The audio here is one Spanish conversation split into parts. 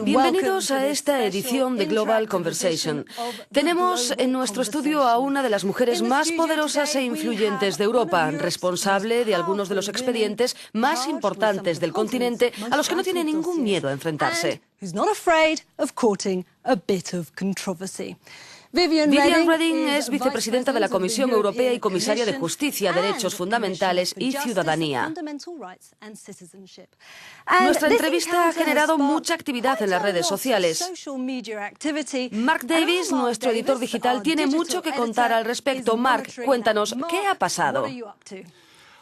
Bienvenidos a esta edición de Global Conversation. Tenemos en nuestro estudio a una de las mujeres más poderosas e influyentes de Europa, responsable de algunos de los expedientes más importantes del continente, a los que no tiene ningún miedo a enfrentarse. Viviane Reding es vicepresidenta de la Comisión Europea y comisaria de Justicia, Derechos Fundamentales y Ciudadanía. Nuestra entrevista ha generado mucha actividad en las redes sociales. Mark Davis, nuestro editor digital, tiene mucho que contar al respecto. Mark, cuéntanos, ¿qué ha pasado?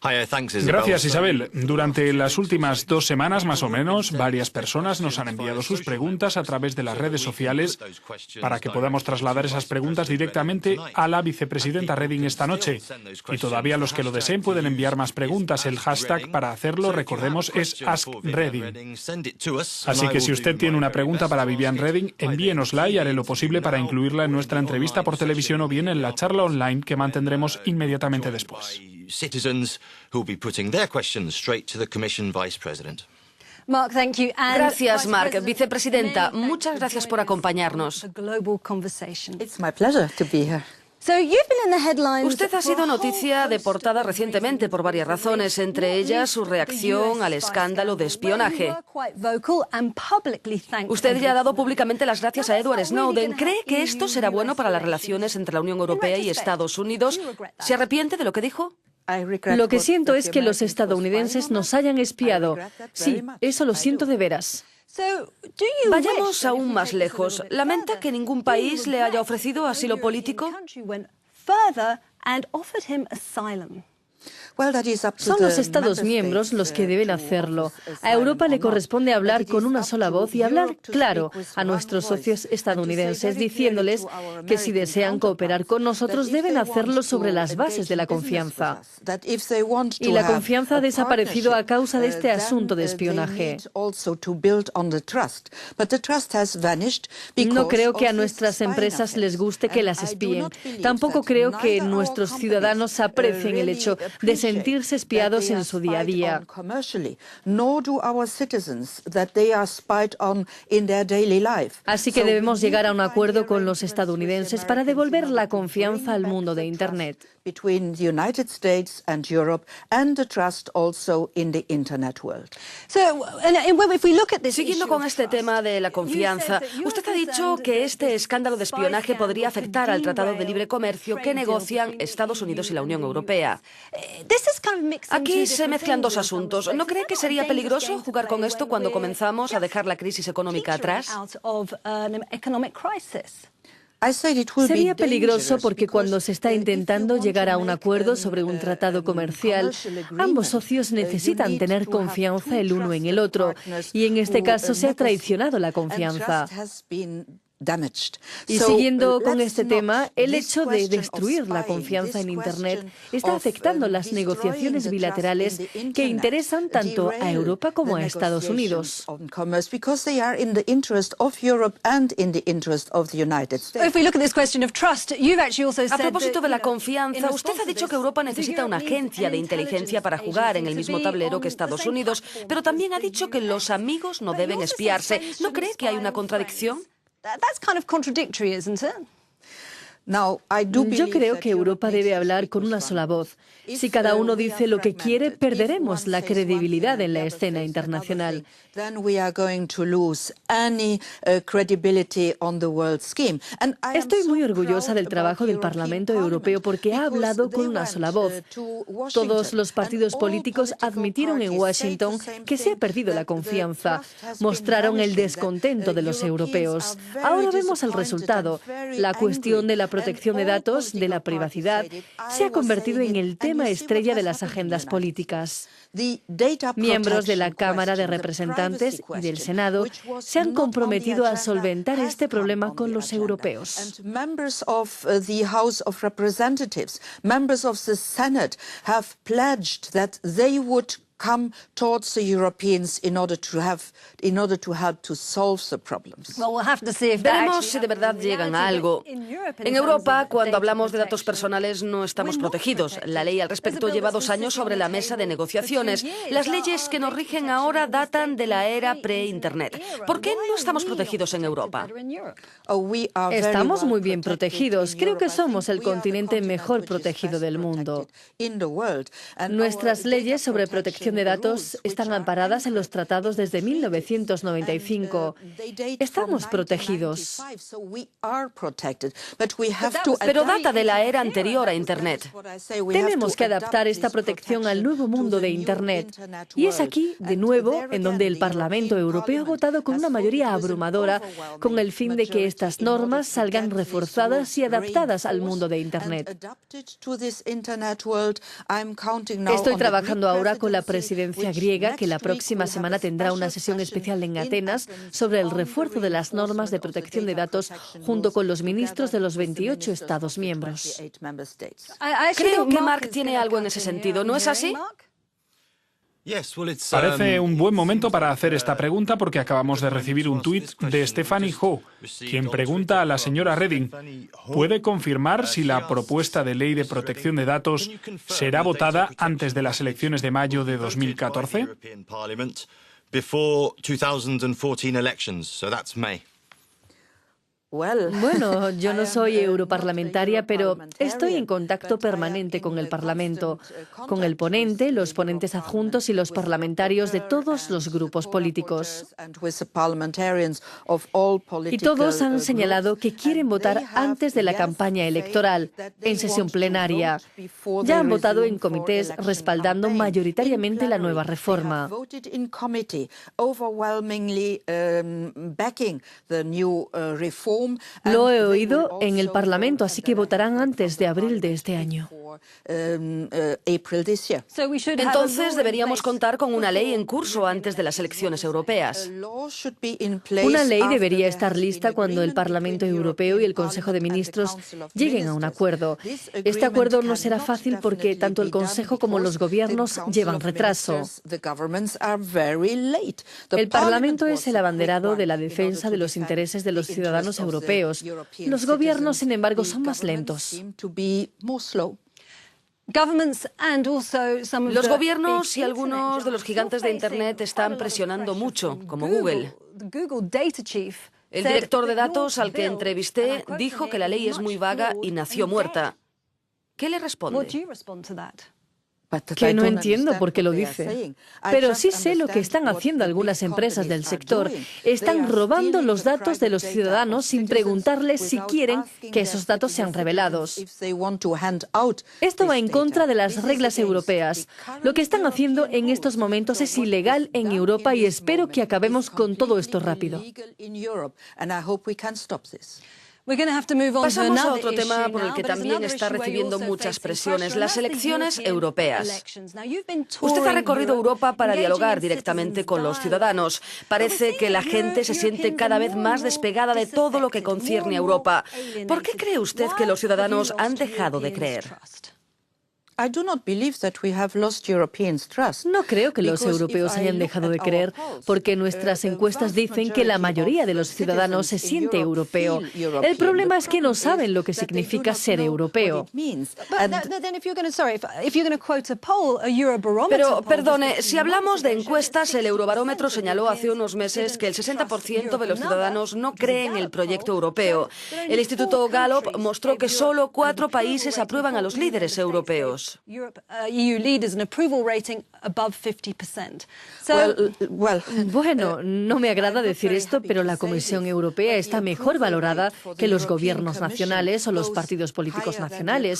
Gracias, Isabel. Durante las últimas 2 semanas, más o menos, varias personas nos han enviado sus preguntas a través de las redes sociales para que podamos trasladar esas preguntas directamente a la vicepresidenta Reding esta noche. Y todavía los que lo deseen pueden enviar más preguntas. El hashtag para hacerlo, recordemos, es AskReding. Así que si usted tiene una pregunta para Viviane Reding, envíenosla y haré lo posible para incluirla en nuestra entrevista por televisión o bien en la charla online que mantendremos inmediatamente después. Citizens who will be putting their questions straight to the Commission Vice President. Mark, thank you. Gracias, Mark. Vicepresidenta, muchas gracias por acompañarnos. It's my pleasure to be here. Usted ha sido noticia de portada recientemente por varias razones, entre ellas su reacción al escándalo de espionaje. Usted ya ha dado públicamente las gracias a Edward Snowden. ¿Cree que esto será bueno para las relaciones entre la Unión Europea y Estados Unidos? ¿Se arrepiente de lo que dijo? Lo que siento es que los estadounidenses nos hayan espiado. Sí, eso lo siento de veras. Vayamos aún más lejos. ¿Lamenta que ningún país le haya ofrecido asilo político? Son los Estados miembros los que deben hacerlo. A Europa le corresponde hablar con una sola voz y hablar claro a nuestros socios estadounidenses, diciéndoles que si desean cooperar con nosotros deben hacerlo sobre las bases de la confianza. Y la confianza ha desaparecido a causa de este asunto de espionaje. No creo que a nuestras empresas les guste que las espíen. Tampoco creo que nuestros ciudadanos aprecien el hecho de sentirse espiados en su día a día. Así que debemos llegar a un acuerdo con los estadounidenses para devolver la confianza al mundo de Internet. Siguiendo con este tema de la confianza, usted ha dicho que este escándalo de espionaje podría afectar al Tratado de Libre Comercio que negocian Estados Unidos y la Unión Europea. Aquí se mezclan dos asuntos. ¿No cree que sería peligroso jugar con esto cuando comenzamos a dejar la crisis económica atrás? Sería peligroso porque cuando se está intentando llegar a un acuerdo sobre un tratado comercial, ambos socios necesitan tener confianza el uno en el otro, y en este caso se ha traicionado la confianza. Y siguiendo con este tema, el hecho de destruir la confianza en Internet está afectando las negociaciones bilaterales que interesan tanto a Europa como a Estados Unidos. A propósito de la confianza, usted ha dicho que Europa necesita una agencia de inteligencia para jugar en el mismo tablero que Estados Unidos, pero también ha dicho que los amigos no deben espiarse. ¿No cree que hay una contradicción? Yo creo que Europa debe hablar con una sola voz. Si cada uno dice lo que quiere, perderemos la credibilidad en la escena internacional. Estoy muy orgullosa del trabajo del Parlamento Europeo porque ha hablado con una sola voz. Todos los partidos políticos admitieron en Washington que se ha perdido la confianza. Mostraron el descontento de los europeos. Ahora vemos el resultado. La cuestión de la protección de datos, de la privacidad, se ha convertido en el tema estrella de las agendas políticas. Miembros de la Cámara de Representantes y del Senado se han comprometido a solventar este problema con los europeos. come towards the Europeans in order to help to solve the problems. Veremos si de verdad llegan a algo. En Europa, cuando hablamos de datos personales, no estamos protegidos. La ley al respecto lleva 2 años sobre la mesa de negociaciones. Las leyes que nos rigen ahora datan de la era pre-Internet. ¿Por qué no estamos protegidos en Europa? Estamos muy bien protegidos. Creo que somos el continente mejor protegido del mundo. Nuestras leyes sobre protección de datos están amparadas en los tratados desde 1995. Estamos protegidos. Pero data de la era anterior a Internet. Tenemos que adaptar esta protección al nuevo mundo de Internet. Y es aquí, de nuevo, en donde el Parlamento Europeo ha votado con una mayoría abrumadora con el fin de que estas normas salgan reforzadas y adaptadas al mundo de Internet. Estoy trabajando ahora con la presidencia griega, que la próxima semana tendrá una sesión especial en Atenas sobre el refuerzo de las normas de protección de datos junto con los ministros de los 28 Estados miembros. Creo que Mark tiene algo en ese sentido, ¿no es así? Parece un buen momento para hacer esta pregunta porque acabamos de recibir un tuit de Stephanie Ho, quien pregunta a la señora Reding, ¿puede confirmar si la propuesta de ley de protección de datos será votada antes de las elecciones de mayo de 2014? Bueno, yo no soy europarlamentaria, pero estoy en contacto permanente con el Parlamento, con el ponente, los ponentes adjuntos y los parlamentarios de todos los grupos políticos. Y todos han señalado que quieren votar antes de la campaña electoral, en sesión plenaria. Ya han votado en comités respaldando mayoritariamente la nueva reforma. Lo he oído en el Parlamento, así que votarán antes de abril de este año. Entonces deberíamos contar con una ley en curso antes de las elecciones europeas. Una ley debería estar lista cuando el Parlamento Europeo y el Consejo de Ministros lleguen a un acuerdo. Este acuerdo no será fácil porque tanto el Consejo como los gobiernos llevan retraso. El Parlamento es el abanderado de la defensa de los intereses de los ciudadanos europeos. Los gobiernos, sin embargo, son más lentos. Los gobiernos y algunos de los gigantes de Internet están presionando mucho, como Google. El director de datos al que entrevisté dijo que la ley es muy vaga y nació muerta. ¿Qué le responde? Que no entiendo por qué lo dice. Pero sí sé lo que están haciendo algunas empresas del sector. Están robando los datos de los ciudadanos sin preguntarles si quieren que esos datos sean revelados. Esto va en contra de las reglas europeas. Lo que están haciendo en estos momentos es ilegal en Europa y espero que acabemos con todo esto rápido. Pasamos a otro tema por el que también está recibiendo muchas presiones, las elecciones europeas. Usted ha recorrido Europa para dialogar directamente con los ciudadanos. Parece que la gente se siente cada vez más despegada de todo lo que concierne a Europa. ¿Por qué cree usted que los ciudadanos han dejado de creer? No creo que los europeos hayan dejado de creer, porque nuestras encuestas dicen que la mayoría de los ciudadanos se siente europeo. El problema es que no saben lo que significa ser europeo. Pero, perdone, si hablamos de encuestas, el Eurobarómetro señaló hace unos meses que el 60% de los ciudadanos no creen en el proyecto europeo. El Instituto Gallup mostró que solo 4 países aprueban a los líderes europeos. Bueno, no me agrada decir esto, pero la Comisión Europea está mejor valorada que los gobiernos nacionales o los partidos políticos nacionales.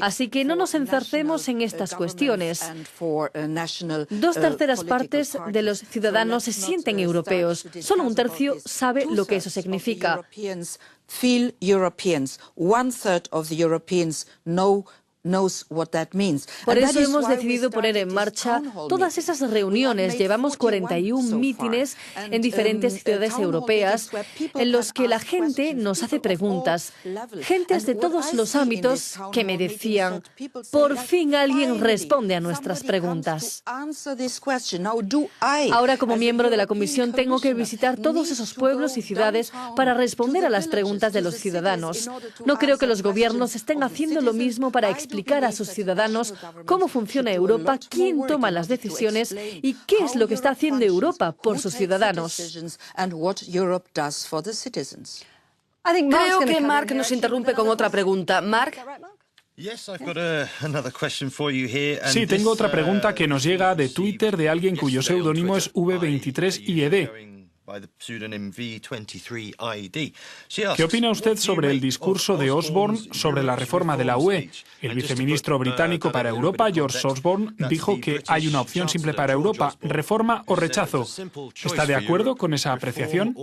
Así que no nos encercemos en estas cuestiones. 2/3 partes de los ciudadanos se sienten europeos. Solo 1/3 sabe lo que eso significa. Por eso hemos decidido poner en marcha todas esas reuniones. Llevamos 41 mítines en diferentes ciudades europeas en los que la gente nos hace preguntas. Gentes de todos los ámbitos que me decían, por fin alguien responde a nuestras preguntas. Ahora, como miembro de la Comisión, tengo que visitar todos esos pueblos y ciudades para responder a las preguntas de los ciudadanos. No creo que los gobiernos estén haciendo lo mismo para explicar a sus ciudadanos cómo funciona Europa, quién toma las decisiones y qué es lo que está haciendo Europa por sus ciudadanos. Creo que Mark nos interrumpe con otra pregunta. Mark. Sí, tengo otra pregunta que nos llega de Twitter de alguien cuyo seudónimo es V23IED. ¿Qué opina usted sobre el discurso de Osborne sobre la reforma de la UE? El viceministro británico para Europa, George Osborne, dijo que hay una opción simple para Europa, reforma o rechazo. ¿Está de acuerdo con esa apreciación?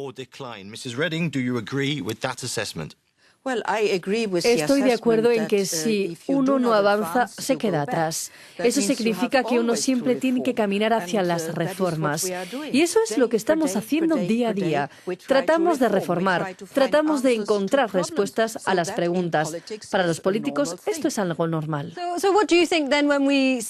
Estoy de acuerdo en que si uno no avanza, se queda atrás. Eso significa que uno siempre tiene que caminar hacia las reformas. Y eso es lo que estamos haciendo día a día. Tratamos de reformar, tratamos de encontrar respuestas a las preguntas. Para los políticos, esto es algo normal.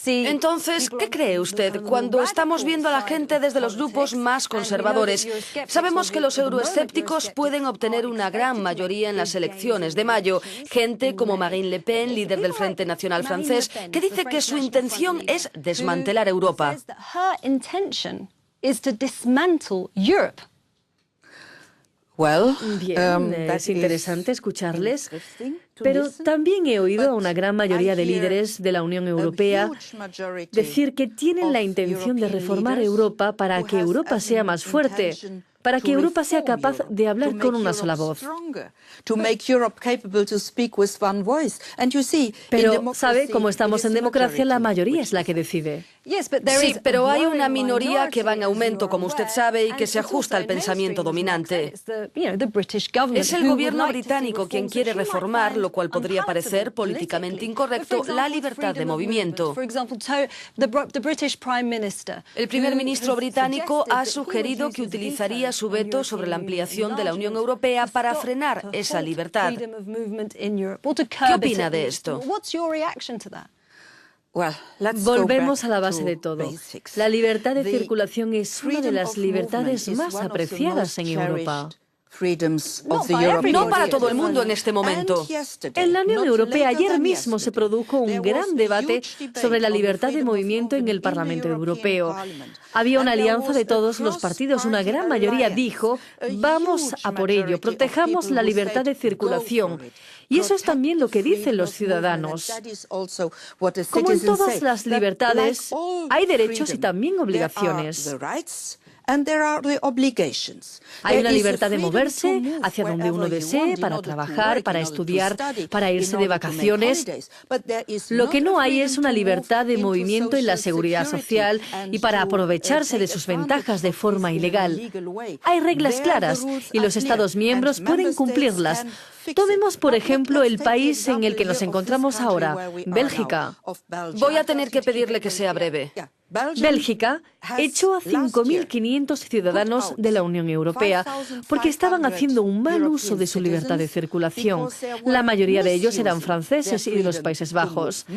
Entonces, ¿qué cree usted cuando estamos viendo a la gente desde los grupos más conservadores? Sabemos que los euroescépticos pueden obtener una gran mayoría en las elecciones de mayo. Gente como Marine Le Pen, líder del Frente Nacional francés, que dice que su intención es desmantelar Europa. Bien, es interesante escucharles, pero también he oído a una gran mayoría de líderes de la Unión Europea decir que tienen la intención de reformar Europa para que Europa sea más fuerte, para que Europa sea capaz de hablar con una sola voz. Pero, ¿sabe? Como estamos en democracia, la mayoría es la que decide. Sí, pero hay una minoría que va en aumento, como usted sabe, y que se ajusta al pensamiento dominante. Es el gobierno británico quien quiere reformar, lo cual podría parecer políticamente incorrecto, la libertad de movimiento. El primer ministro británico ha sugerido que utilizaría su veto sobre la ampliación de la Unión Europea para frenar esa libertad. ¿Qué opina de esto? Volvemos a la base de todo. La libertad de circulación es una de las libertades más apreciadas en Europa. No para todo el mundo en este momento. En la Unión Europea ayer mismo se produjo un gran debate sobre la libertad de movimiento en el Parlamento Europeo. Había una alianza de todos los partidos, una gran mayoría dijo, vamos a por ello, protejamos la libertad de circulación. Y eso es también lo que dicen los ciudadanos. Como en todas las libertades, hay derechos y también obligaciones. Hay una libertad de moverse hacia donde uno desee, para trabajar, para estudiar, para irse de vacaciones. Lo que no hay es una libertad de movimiento en la seguridad social y para aprovecharse de sus ventajas de forma ilegal. Hay reglas claras y los Estados miembros pueden cumplirlas. Tomemos, por ejemplo, el país en el que nos encontramos ahora, Bélgica. Voy a tener que pedirle que sea breve. Bélgica echó a 5.500 ciudadanos de la Unión Europea porque estaban haciendo un mal uso de su libertad de circulación. La mayoría de ellos eran franceses y de los Países Bajos.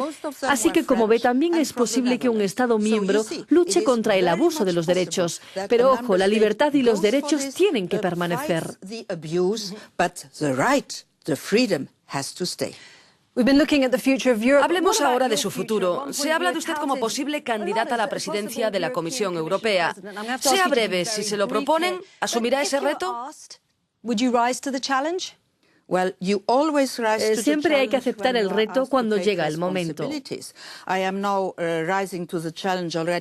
Así que, como ve, también es posible que un Estado miembro luche contra el abuso de los derechos. Pero, ojo, la libertad y los derechos tienen que permanecer. Hablemos ahora de su futuro. Se habla de usted como posible candidata a la presidencia de la Comisión Europea. Sea breve, si se lo proponen, ¿asumirá ese reto? Siempre hay que aceptar el reto cuando llega el momento.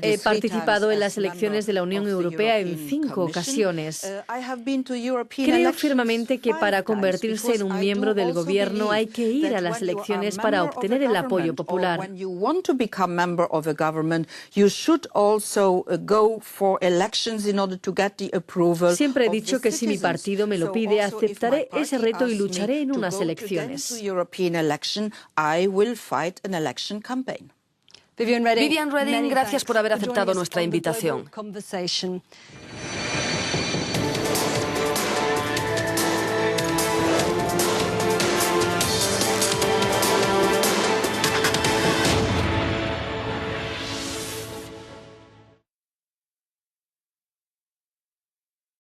He participado en las elecciones de la Unión Europea en 5 ocasiones. Creo firmemente que para convertirse en un miembro del gobierno hay que ir a las elecciones para obtener el apoyo popular. Siempre he dicho que si mi partido me lo pide, aceptaré ese reto y lucharé lucharé en unas elecciones. Viviane Reding, gracias por haber aceptado nuestra invitación.